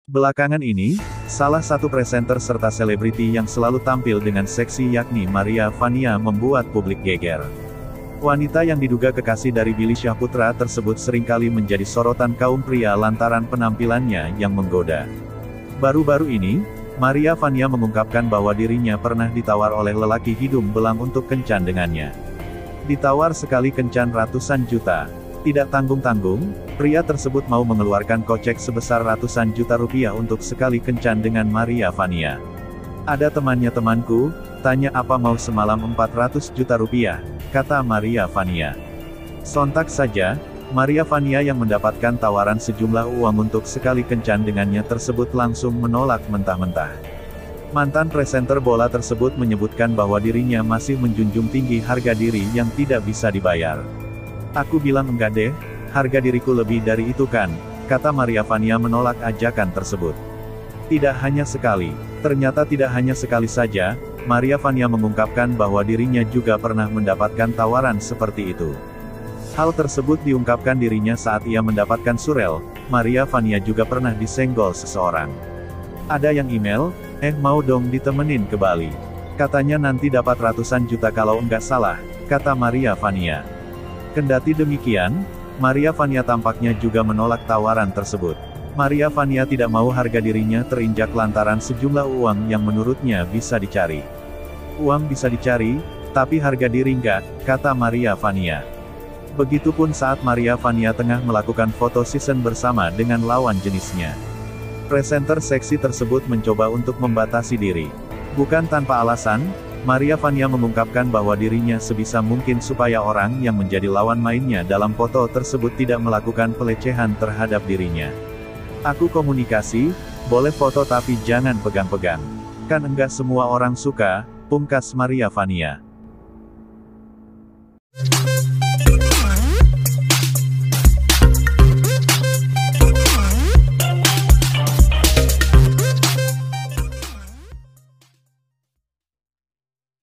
Belakangan ini, salah satu presenter serta selebriti yang selalu tampil dengan seksi yakni Maria Vania membuat publik geger. Wanita yang diduga kekasih dari Billy Syahputra tersebut seringkali menjadi sorotan kaum pria lantaran penampilannya yang menggoda. Baru-baru ini, Maria Vania mengungkapkan bahwa dirinya pernah ditawar oleh lelaki hidung belang untuk kencan dengannya. Ditawar sekali kencan ratusan juta. Tidak tanggung-tanggung, pria tersebut mau mengeluarkan kocek sebesar ratusan juta rupiah untuk sekali kencan dengan Maria Vania. Ada temanku, tanya apa mau semalam 400 juta rupiah, kata Maria Vania. Sontak saja, Maria Vania yang mendapatkan tawaran sejumlah uang untuk sekali kencan dengannya tersebut langsung menolak mentah-mentah. Mantan presenter bola tersebut menyebutkan bahwa dirinya masih menjunjung tinggi harga diri yang tidak bisa dibayar. Aku bilang enggak deh, harga diriku lebih dari itu kan, kata Maria Vania menolak ajakan tersebut. Tidak hanya sekali, ternyata tidak hanya sekali saja, Maria Vania mengungkapkan bahwa dirinya juga pernah mendapatkan tawaran seperti itu. Hal tersebut diungkapkan dirinya saat ia mendapatkan surel, Maria Vania juga pernah disenggol seseorang. Ada yang email, mau dong ditemenin ke Bali. Katanya nanti dapat ratusan juta kalau enggak salah, kata Maria Vania. Kendati demikian, Maria Vania tampaknya juga menolak tawaran tersebut. Maria Vania tidak mau harga dirinya terinjak lantaran sejumlah uang yang menurutnya bisa dicari. Uang bisa dicari, tapi harga diri enggak, kata Maria Vania. Begitupun saat Maria Vania tengah melakukan foto season bersama dengan lawan jenisnya. Presenter seksi tersebut mencoba untuk membatasi diri. Bukan tanpa alasan, Maria Vania mengungkapkan bahwa dirinya sebisa mungkin supaya orang yang menjadi lawan mainnya dalam foto tersebut tidak melakukan pelecehan terhadap dirinya. Aku komunikasi, boleh foto tapi jangan pegang-pegang. Kan enggak semua orang suka, pungkas Maria Vania.